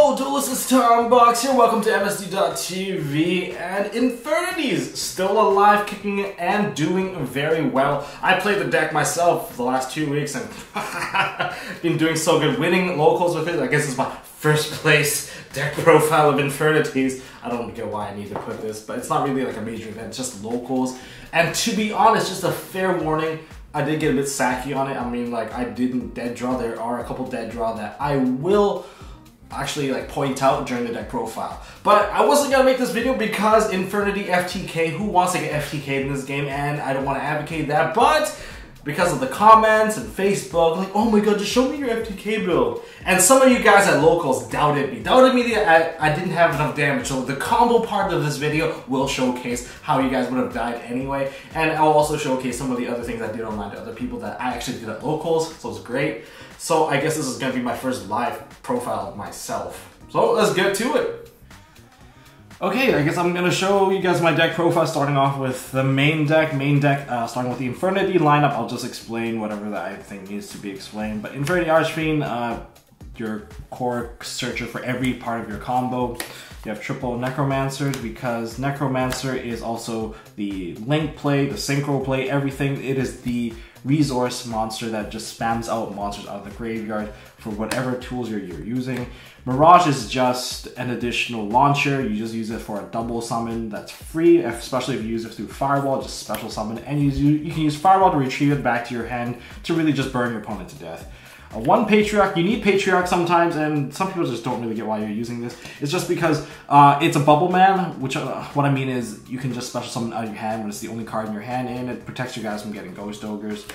Hello, Duelist, it's Tombox here. Welcome to MST.TV, and Infernity's still alive, kicking and doing very well. I played the deck myself for the last 2 weeks and been doing so good, winning locals with it. I guess it's my first place deck profile of Infernity's. I don't get why I need to put this, but it's not really like a major event, it's just locals. And to be honest, just a fair warning, I did get a bit sacky on it. I mean, like, I didn't dead draw. There are a couple dead draw that I will actually like point out during the deck profile. But I wasn't gonna make this video because Infernity FTK, who wants to get FTK in this game, and I don't want to advocate that, but because of the comments and Facebook, like, oh my god, just show me your FTK build. And some of you guys at locals doubted me that I didn't have enough damage. So the combo part of this video will showcase how you guys would have died anyway. And I'll also showcase some of the other things I did online to other people that I actually did at locals, so it's great. So I guess this is gonna be my first live profile of myself. So let's get to it. Okay, I guess I'm gonna show you guys my deck profile, starting off with the main deck. Starting with the Infernity lineup. I'll just explain whatever that I think needs to be explained. But Infernity Archfiend, your core searcher for every part of your combo. You have triple Necromancers because Necromancer is also the link play, the synchro play, everything. It is the resource monster that just spams out monsters out of the graveyard for whatever tools you're using. Mirage is just an additional launcher. You just use it for a double summon that's free, especially if you use it through Firewall, just special summon. And you can use Firewall to retrieve it back to your hand to really just burn your opponent to death. One Patriarch, you need Patriarch sometimes, and some people just don't really get why you're using this. It's just because it's a bubble man, which what I mean is you can just special summon out of your hand when it's the only card in your hand, and it protects you guys from getting ghost ogres,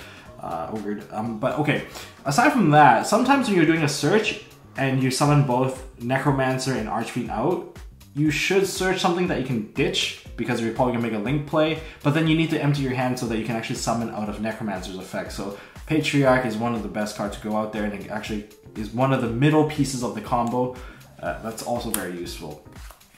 but okay, aside from that, sometimes when you're doing a search and you summon both Necromancer and Archfiend out, you should search something that you can ditch because you're probably gonna make a link play, but then you need to empty your hand so that you can actually summon out of Necromancer's effect. So Patriarch is one of the best cards to go out there, and it actually is one of the middle pieces of the combo. That's also very useful.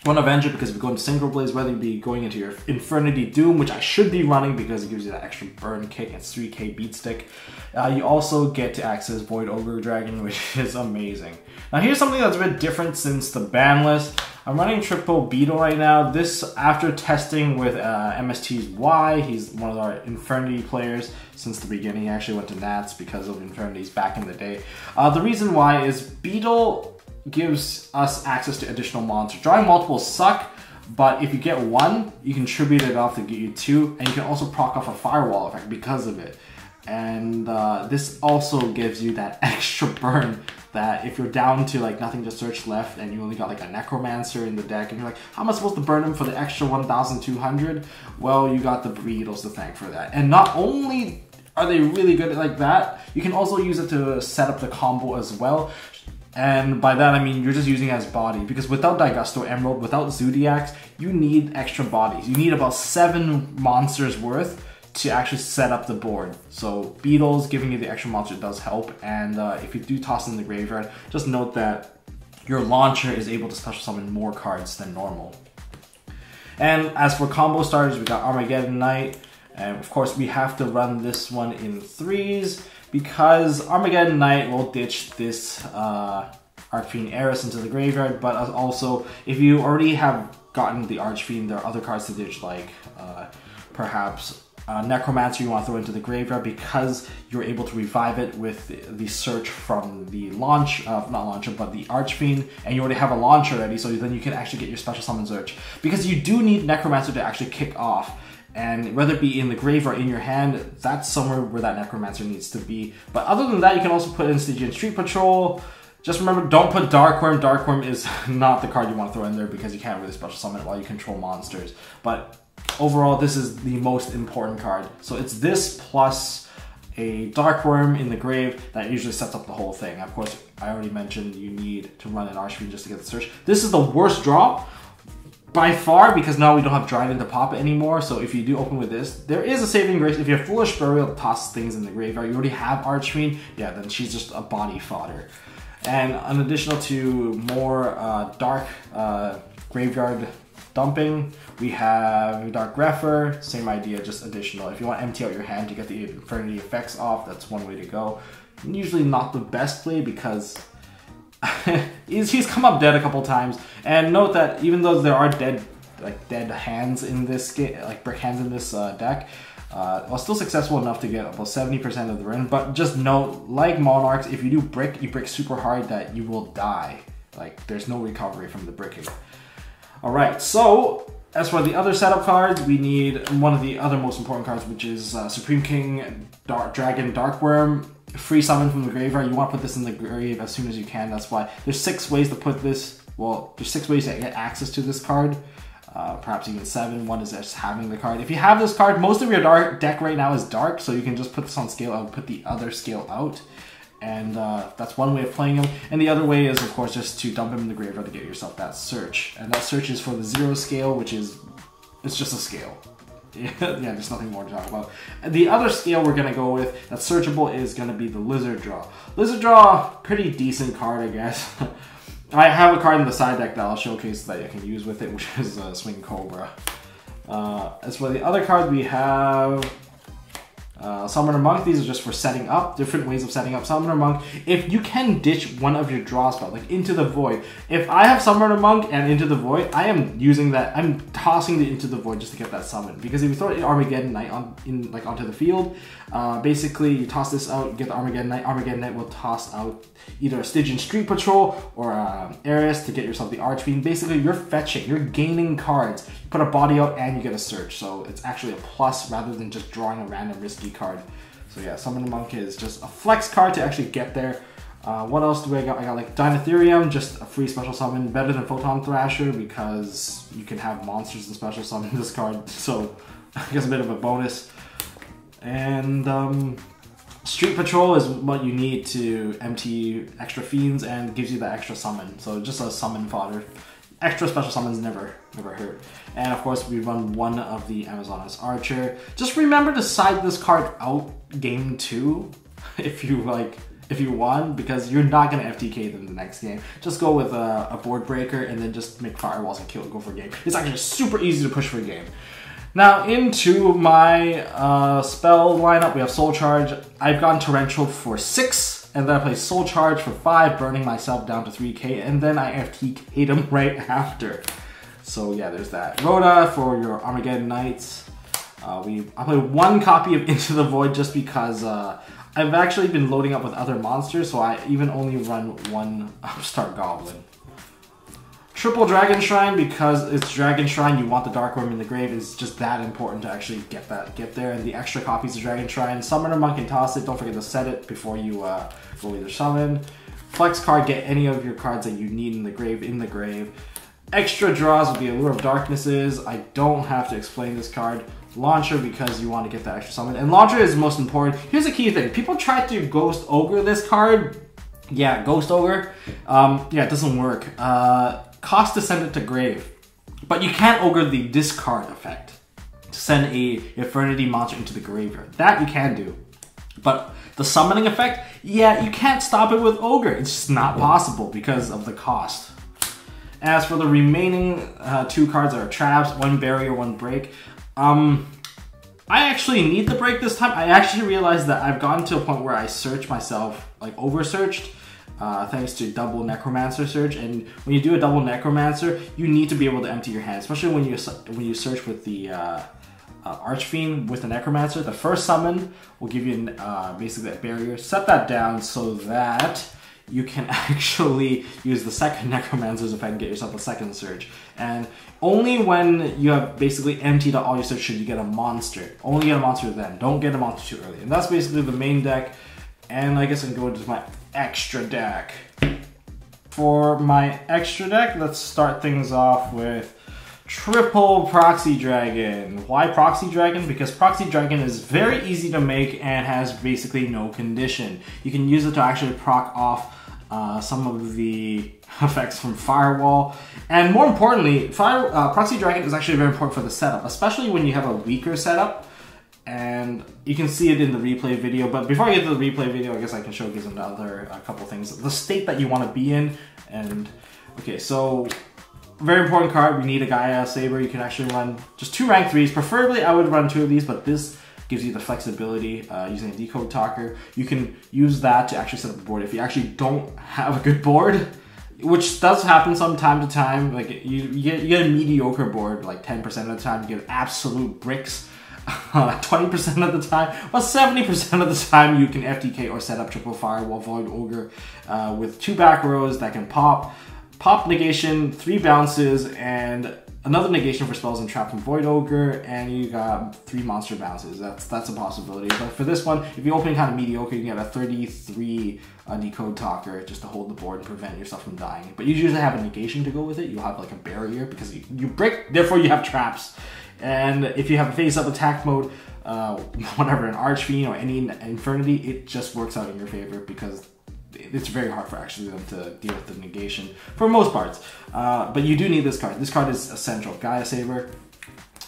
One Avenger, because if you go into single blaze, whether you be going into your Infernity Doom, which I should be running because it gives you that extra burn kick and 3k beat stick. You also get to access Void Ogre Dragon, which is amazing. Now here's something that's a bit different since the ban list. I'm running triple Beetle right now. This after testing with MST's Y. He's one of our Infernity players since the beginning. He actually went to Nats because of Infernities back in the day. The reason why is Beetle gives us access to additional monsters. Drawing multiples suck, but if you get one, you can tribute it off to get you two, and you can also proc off a Firewall effect because of it. And this also gives you that extra burn that if you're down to like nothing to search left and you only got like a Necromancer in the deck and you're like, how am I supposed to burn him for the extra 1,200? Well, you got the Beetles to thank for that. And not only are they really good like that, you can also use it to set up the combo as well. And by that I mean you're just using it as body, because without Daigusto Emerald, without Zodiacs, you need extra bodies. You need about 7 monsters worth to actually set up the board. So Beetles giving you the extra monster does help, and if you do toss in the graveyard, just note that your launcher is able to special summon more cards than normal. And as for combo starters, we got Armageddon Knight, and of course we have to run this one in 3s because Armageddon Knight will ditch this Archfiend Heiress into the graveyard, but also if you already have gotten the Archfiend, there are other cards to ditch, like perhaps Necromancer you want to throw into the graveyard because you're able to revive it with the search from the launch, not launcher, but the Archfiend, and you already have a launch already, so then you can actually get your special summon search. Because you do need Necromancer to actually kick off, and whether it be in the grave or in your hand, that's somewhere where that Necromancer needs to be. But other than that, you can also put in Stygian Street Patrol. Just remember, don't put Darkworm. Darkworm is not the card you want to throw in there because you can't really special summon it while you control monsters. But overall, this is the most important card. So it's this plus a Darkworm in the grave that usually sets up the whole thing. Of course, I already mentioned you need to run an Archfiend just to get the search. This is the worst draw by far because now we don't have Dryden to pop it anymore. So if you do open with this, there is a saving grace. If you have Foolish Burial to toss things in the graveyard, you already have Archfiend, yeah, then she's just a body fodder. And in addition to more dark graveyard dumping, we have Dark Grepher, same idea, just additional. If you want to empty out your hand to get the Infernity effects off, that's one way to go. Usually not the best play because he's come up dead a couple times. And note that even though there are dead hands in this game, like brick hands in this deck, was still successful enough to get about 70% of the run. But just note, like Monarchs, if you do brick, you brick super hard that you will die. Like, there's no recovery from the bricking. Alright, so as for the other setup cards, we need one of the other most important cards, which is Supreme King Dragon Darkworm. Free summon from the graveyard. You want to put this in the grave as soon as you can. That's why there's 6 ways to put this. Well, there's 6 ways to get access to this card. Perhaps even 7. One is just having the card. If you have this card, most of your deck right now is dark, so you can just put this on scale out, put the other scale out. And that's one way of playing him. And the other way is, of course, just to dump him in the graveyard to get yourself that search. And that search is for the 0 scale, which is, it's just a scale. Yeah, there's nothing more to talk about. And the other scale we're going to go with that's searchable is going to be the Lizard Draw. Lizard Draw, pretty decent card, I guess. I have a card in the side deck that I'll showcase that I can use with it, which is Swing Cobra. As for the other card, we have Summoner Monk. These are just for setting up, different ways of setting up Summoner Monk. If you can ditch one of your draw spells, like Into the Void. If I have Summoner Monk and Into the Void, I am using that, I'm tossing the Into the Void just to get that summon. Because if you throw it in Armageddon Knight onto the field, basically you toss this out, you get the Armageddon Knight will toss out either a Stygian Street Patrol or Ares to get yourself the Archfiend. Basically, you're fetching, you're gaining cards. You put a body out and you get a search, so it's actually a plus rather than just drawing a random risky card. So yeah, Summoner Monk is just a flex card to actually get there. What else do I got? I got like Dinotherium, just a free special summon, better than Photon Thrasher because you can have monsters and special summon this card, so I guess a bit of a bonus. And Street Patrol is what you need to empty extra fiends and gives you that extra summon. So just a summon fodder. Extra special summons never hurt. And of course we run one of the Amazonas Archer. Just remember to side this card out game 2 if you won, because you're not gonna FTK them the next game. Just go with a board breaker and then just make firewalls and go for a game. It's actually super easy to push for a game. Now into my spell lineup, we have Soul Charge. I've gone Torrential for 6, and then I play Soul Charge for 5, burning myself down to 3k, and then I FTK'd him right after. So yeah, there's that. Rhoda for your Armageddon Knights. I play 1 copy of Into the Void just because I've actually been loading up with other monsters, so I even only run 1 Upstart Goblin. Triple Dragon Shrine, because it's Dragon Shrine, you want the Darkworm in the grave. It's just that important to actually get there. And the extra copies of Dragon Shrine. Summoner Monk and toss it. Don't forget to set it before you go either summon. Flex card, get any of your cards that you need in the grave. Extra draws would be Allure of Darknesses. I don't have to explain this card. Launcher, because you want to get that extra summon. And Launcher is most important. Here's the key thing. People try to Ghost Ogre this card. Yeah, Ghost Ogre. Yeah, it doesn't work. Cost to send it to grave, but you can't ogre the discard effect to send a Infernity monster into the graveyard. That you can do, but the summoning effect, yeah, you can't stop it with ogre. It's just not possible because of the cost. As for the remaining 2 cards that are traps, 1 barrier, 1 break. I actually need the break this time. I actually realized that I've gotten to a point where I search myself, like over searched. Thanks to double Necromancer search, and when you do a double Necromancer, you need to be able to empty your hand, especially when you search with the Archfiend with the Necromancer. The first summon will give you basically a barrier. Set that down so that you can actually use the second Necromancer's effect and get yourself a second search. And only when you have basically emptied out all your search should you get a monster. Only get a monster then. Don't get a monster too early. And that's basically the main deck. And I guess I can go into my extra deck. For my extra deck, let's start things off with triple Proxy Dragon. Why Proxy Dragon? Because Proxy Dragon is very easy to make and has basically no condition. You can use it to actually proc off some of the effects from Firewall. And more importantly, Proxy Dragon is actually very important for the setup, especially when you have a weaker setup. And you can see it in the replay video, but before I get to the replay video, I guess I can showcase another couple things. The state that you want to be in, and okay, so very important card. We need a Gaia Saber. You can actually run just 2 rank 3s. Preferably, I would run 2 of these, but this gives you the flexibility using a decode talker. You can use that to actually set up a board if you actually don't have a good board, which does happen from time to time. Like you get a mediocre board like 10% of the time, you get absolute bricks 20% of the time, but 70% of the time you can FTK or set up triple firewall Void Ogre with 2 back rows that can pop negation, 3 bounces, and another negation for spells and trap from Void Ogre, and you got 3 monster bounces. That's a possibility. But for this one, if you open kind of mediocre, you can get a 33 decode talker just to hold the board and prevent yourself from dying. But you usually have a negation to go with it. You'll have like a barrier because you brick, therefore you have traps. And if you have a face-up attack mode, whatever, an Archfiend or any Infernity, it just works out in your favor because it's very hard for actually them to deal with the negation for most parts. But you do need this card. This card is essential. Gaia Saber,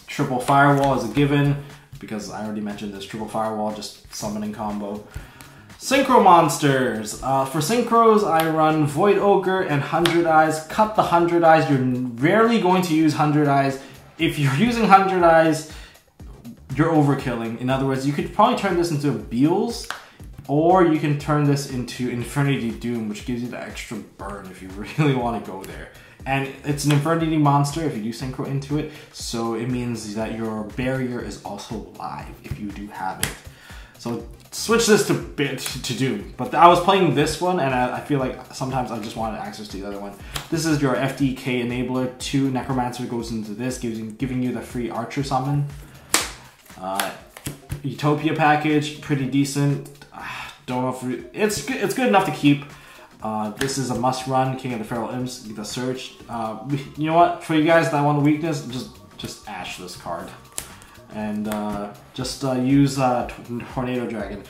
triple firewall is a given because I already mentioned this. Triple firewall, just summoning combo. Synchro monsters. For synchros, I run Void Ogre and 100 Eyes. Cut the 100 Eyes. You're rarely going to use 100 Eyes. If you're using 100 Eyes, you're overkilling. In other words, you could probably turn this into Beals, or you can turn this into Infernity Doom, which gives you the extra burn if you really want to go there. And it's an Infernity monster if you do synchro into it, so it means that your barrier is also live if you do have it. So switch this to Doom. But I was playing this one, and I feel like sometimes I just wanted access to the other one. This is your FTK enabler. 2 Necromancer goes into this, giving you the free Archer summon. Utopia package, pretty decent. Don't know if it's good enough to keep. This is a must run. King of the Feral Imps, the search. You know what? For you guys that want a weakness, just ash this card. And just use Tornado Dragon.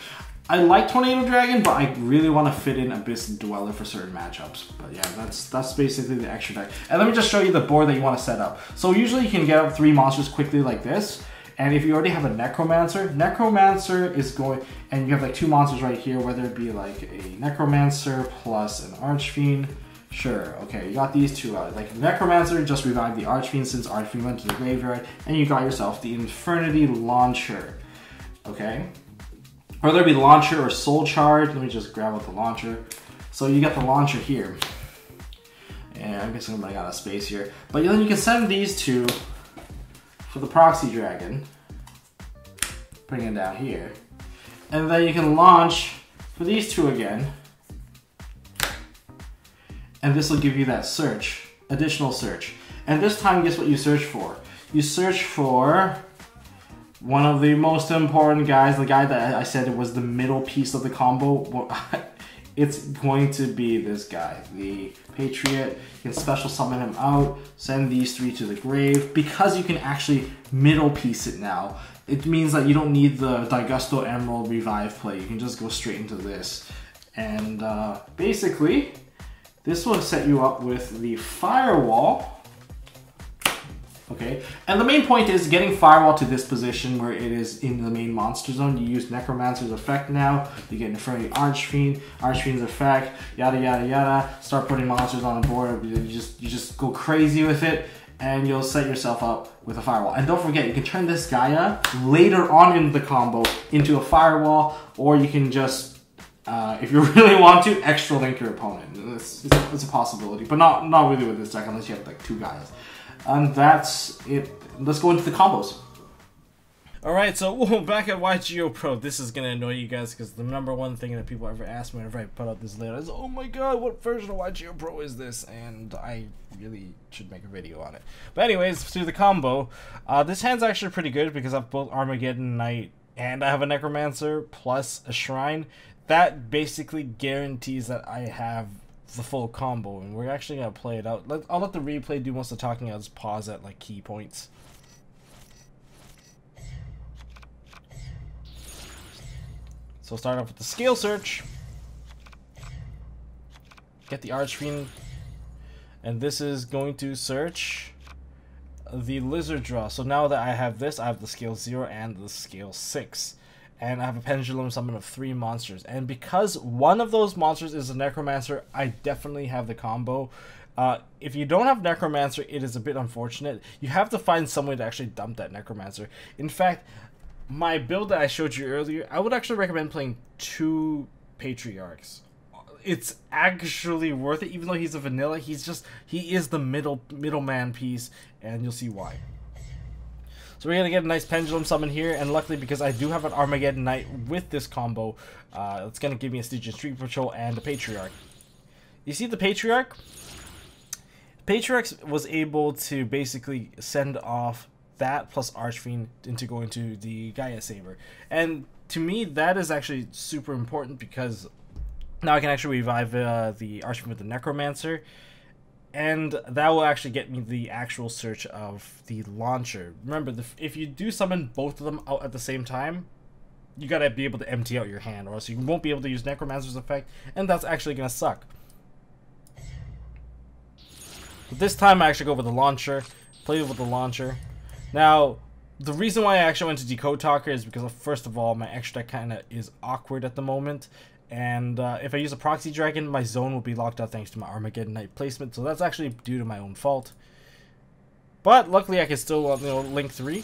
I like Tornado Dragon, but I really want to fit in Abyss Dweller for certain matchups. But yeah, that's basically the extra deck. And let me just show you the board that you want to set up. So usually you can get up 3 monsters quickly like this. And if you already have a Necromancer is going, and you have like 2 monsters right here, whether it be like a Necromancer plus an Archfiend. Sure, okay, you got these 2 out. Like Necromancer just revived the Archfiend since Archfiend went to the graveyard, and you got yourself the Infernity Launcher. Okay? Whether it be Launcher or Soul Charge, let me just grab out the Launcher. So you got the Launcher here. And I'm guessing I got a space here. But then you can send these 2 for the Proxy Dragon. Bring it down here. And then you can launch for these 2 again. And this will give you that search, additional search. And this time, guess what you search for? You search for one of the most important guys, the guy that I said it was the middle piece of the combo. Well, it's going to be this guy, the Patriot. You can special summon him out, send these 3 to the grave. Because you can actually middle piece it now, it means that you don't need the Digusto Emeral revive play. You can just go straight into this. And basically, this will set you up with the Firewall. Okay, and the main point is getting Firewall to this position where it is in the main monster zone. You use Necromancer's effect now. You get Infernity Archfiend, Archfiend's effect, yada yada yada. Start putting monsters on the board. You just go crazy with it, and you'll set yourself up with a Firewall. And don't forget, you can turn this Gaia later on in the combo into a Firewall, or you can just, if you really want to, extra link your opponent. It's a possibility, but not really with this deck unless you have like 2 guys. And that's it. Let's go into the combos. Alright, so back at YGO Pro, this is gonna annoy you guys because the #1 thing that people ever ask me whenever I put out this layout is, oh my god, what version of YGO Pro is this? And I really should make a video on it. But anyways, through the combo, this hand's actually pretty good because I have both Armageddon Knight and I have a Necromancer plus a Shrine. That basically guarantees that I have the full combo, and we're actually gonna play it out. I'll let the replay do most of the talking. I'll just pause at like key points. So start off with the Scale Search. Get the Archfiend, and this is going to search the Lizard Draw. So now that I have this, I have the Scale 0 and the Scale 6. And I have a Pendulum summon of 3 monsters. And because one of those monsters is a Necromancer, I definitely have the combo. If you don't have Necromancer, it is a bit unfortunate. You have to find some way to actually dump that Necromancer. In fact, my build that I showed you earlier, I would actually recommend playing 2 Patriarchs. It's actually worth it, even though he's a vanilla. He is the middleman piece, and you'll see why. So we're gonna get a nice pendulum summon here, and luckily because I do have an Armageddon Knight with this combo, it's gonna give me a Stygian Street Patrol and a Patriarch. You see the Patriarch? Patriarch was able to basically send off that plus Archfiend into going to the Gaia Saber, and to me that is actually super important because now I can actually revive the Archfiend with the Necromancer, and that will actually get me the actual search of the launcher. Remember, if you do summon both of them out at the same time, you gotta be able to empty out your hand, or else you won't be able to use Necromancer's effect, and that's actually gonna suck. But this time I actually go with the launcher, play with the launcher. Now, the reason why I actually went to Decode Talker is because, first of all, my extra deck kind of is awkward at the moment. And if I use a Proxy Dragon, my zone will be locked out thanks to my Armageddon Knight placement. So that's actually due to my own fault. But luckily I can still link 3.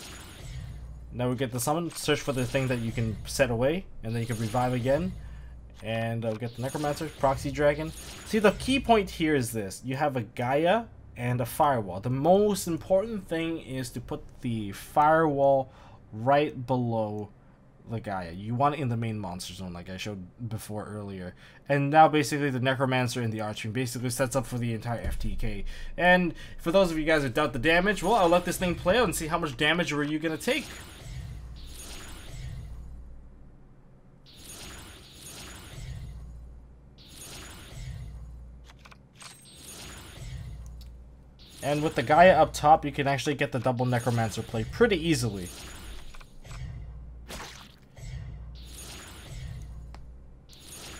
Now we get the summon, search for the thing that you can set away, and then you can revive again. And we get the Necromancer, Proxy Dragon. See, the key point here is this. You have a Gaia and a Firewall. The most important thing is to put the Firewall right below the Gaia. You want it in the main monster zone like I showed before earlier. And now basically the Necromancer and the Archfiend basically sets up for the entire FTK. And for those of you guys who doubt the damage, well, I'll let this thing play out and see how much damage were you going to take. And with the Gaia up top, you can actually get the double Necromancer play pretty easily.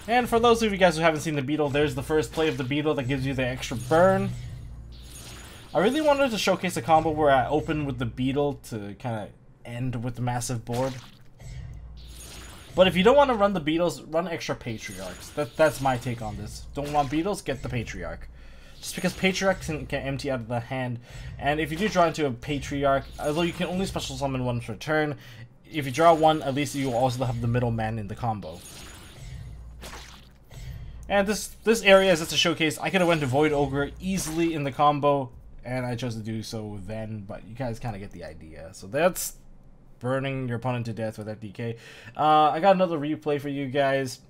And for those of you guys who haven't seen the Beetle, there's the first play of the Beetle that gives you the extra burn. I really wanted to showcase a combo where I open with the Beetle to kind of end with the massive board. But if you don't want to run the Beetles, run extra Patriarchs. That's my take on this. Don't want Beetles, get the Patriarch. Just because Patriarch can empty out of the hand. And if you do draw into a Patriarch, although you can only special summon one per turn, if you draw one, at least you will also have the middleman in the combo. And this area is just a showcase. I could have went to Void Ogre easily in the combo, and I chose to do so then, but you guys kind of get the idea. So that's burning your opponent to death with FTK. I got another replay for you guys.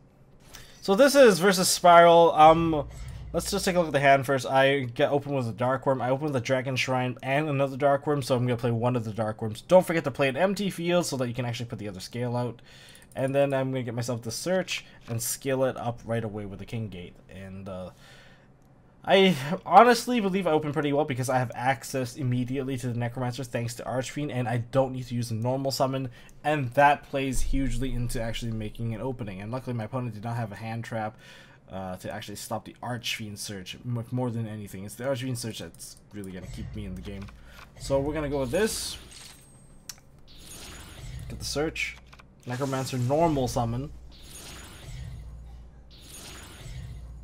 So this is versus Spiral. Let's just take a look at the hand first. I get open with a Dark Worm. I open with a Dragon Shrine and another Dark Worm, so I'm going to play one of the Dark Worms. Don't forget to play an empty field so that you can actually put the other scale out. And then I'm going to get myself the Search and scale it up right away with the King Gate. And I honestly believe I open pretty well because I have access immediately to the Necromancer thanks to Archfiend, and I don't need to use a normal summon, and that plays hugely into actually making an opening. And luckily my opponent did not have a hand trap to actually stop the Archfiend Search more than anything. It's the Archfiend Search that's really going to keep me in the game. So we're going to go with this. Get the Search. Necromancer normal summon.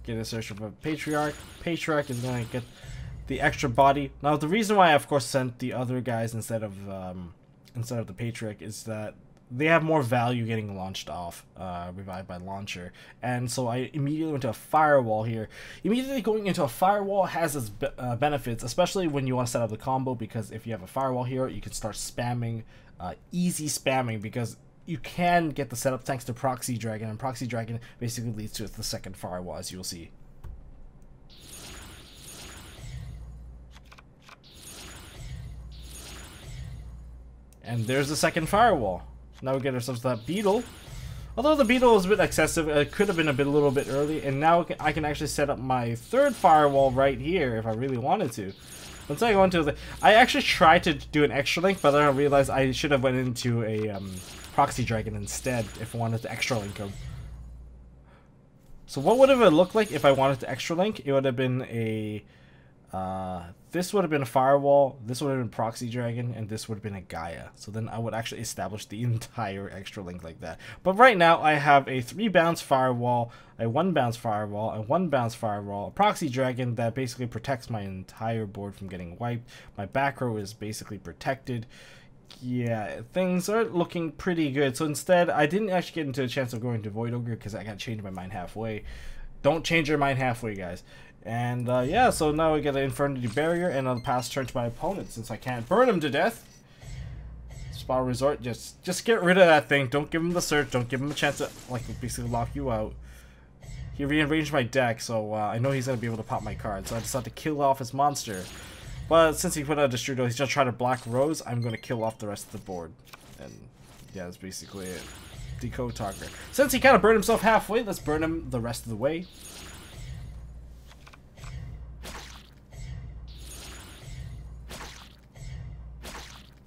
Get a search of a Patriarch. Patriarch is gonna get the extra body. Now the reason why I of course sent the other guys instead of the Patriarch is that they have more value getting launched off, revived by launcher. And so I immediately went to a Firewall here. Immediately going into a Firewall has its benefits, especially when you want to set up the combo, because if you have a Firewall hero, you can start spamming, easy spamming, because you can get the setup thanks to Proxy Dragon, and Proxy Dragon basically leads to the second Firewall, as you'll see. And there's the second Firewall. Now we get ourselves that Beetle. Although the Beetle was a bit excessive, it could have been a little bit early, and now I can actually set up my third Firewall right here if I really wanted to. Once I go into the... I actually tried to do an extra link, but then I realized I should have went into a Proxy Dragon instead if I wanted to extra link him. So what would have it looked like if I wanted to extra link? It would have been a... this would have been a Firewall, this would have been Proxy Dragon, and this would have been a Gaia. So then I would actually establish the entire extra link like that. But right now I have a 3-bounce Firewall, a 1-bounce Firewall, a 1-bounce Firewall, a Proxy Dragon that basically protects my entire board from getting wiped. My back row is basically protected. yeah, things are looking pretty good. So instead, I didn't actually get into a chance of going to Void Ogre because I got changed my mind halfway. Don't change your mind halfway, guys. And yeah, so now we get an Infernity Barrier, and I'll pass turn to my opponent since I can't burn him to death. Spa Resort, just get rid of that thing. Don't give him the search. Don't give him a chance to like basically lock you out. He rearranged my deck, so I know he's gonna be able to pop my card. So I decided to kill off his monster. But since he put out a Destrudo, he's just trying to block Rose. I'm gonna kill off the rest of the board, and yeah, that's basically it. Decode Talker. Since he kind of burned himself halfway, let's burn him the rest of the way.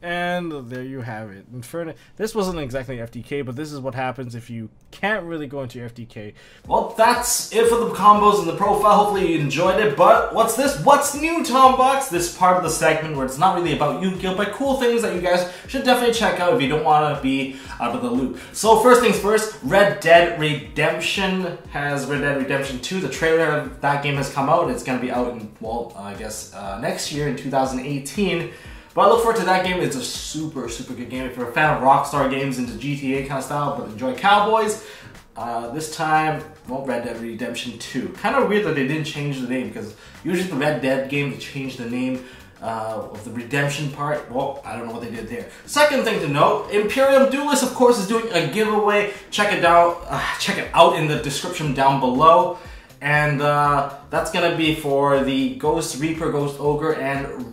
And there you have it. Inferno. This wasn't exactly FTK, but this is what happens if you can't really go into FTK. Well, that's it for the combos and the profile. Hopefully you enjoyed it. But what's this? What's new, Tombox? This part of the segment where it's not really about Yu-Gi-Oh, but cool things that you guys should definitely check out if you don't want to be out of the loop. So first things first, Red Dead Redemption has Red Dead Redemption 2. The trailer of that game has come out. It's going to be out in, well, I guess next year in 2018. But I look forward to that game. It's a super, super good game. If you're a fan of Rockstar games into GTA kind of style, but enjoy cowboys, this time, well, Red Dead Redemption 2. Kind of weird that they didn't change the name, because usually the Red Dead game, they change the name of the redemption part. Well, I don't know what they did there. Second thing to note, Imperium Duelist, of course, is doing a giveaway. Check it out in the description down below. And that's going to be for the Ghost Reaper, Ghost Ogre, and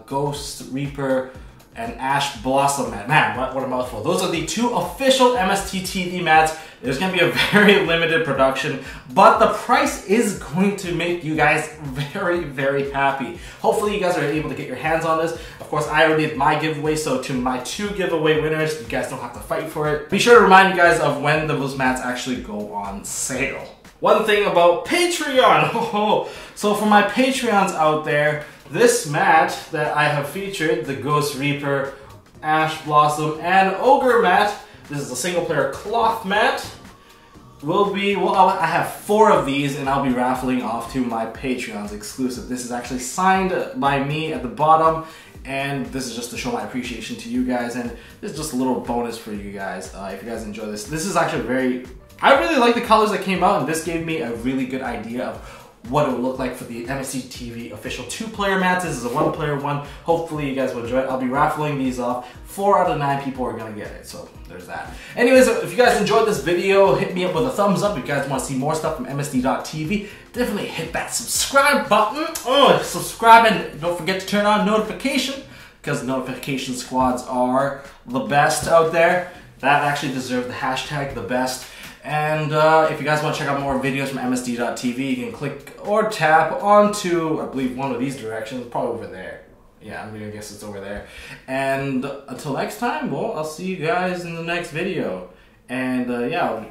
Ghost Reaper and Ash Blossom mat. Man, what a mouthful. Those are the two official MST.TV mats. There's going to be a very limited production, but the price is going to make you guys very, very happy. Hopefully you guys are able to get your hands on this. Of course, I already did my giveaway, so to my 2 giveaway winners, you guys don't have to fight for it. Be sure to remind you guys of when those mats actually go on sale. One thing about Patreon. So for my Patreons out there, this mat that I have featured, the Ghost Reaper, Ash Blossom, and Ogre mat, this is a single player cloth mat, will be, well, I have 4 of these and I'll be raffling off to my Patreons exclusive. This is actually signed by me at the bottom, and this is just to show my appreciation to you guys, and this is just a little bonus for you guys if you guys enjoy this. This is actually I really like the colors that came out, and this gave me a really good idea of what it would look like for the MST.TV official 2-player mats. This is a 1-player one. Hopefully you guys will enjoy it. I'll be raffling these off. 4 out of 9 people are gonna get it, so there's that. Anyways, if you guys enjoyed this video, hit me up with a thumbs up. If you guys want to see more stuff from MST.TV, definitely hit that subscribe button. Subscribe, and don't forget to turn on notification, because notification squads are the best out there. That actually deserves the hashtag, the best. And if you guys want to check out more videos from MST.TV, you can click or tap onto, I believe, one of these directions, probably over there. Yeah, I'm gonna guess it's over there. And until next time, well, I'll see you guys in the next video. And yeah,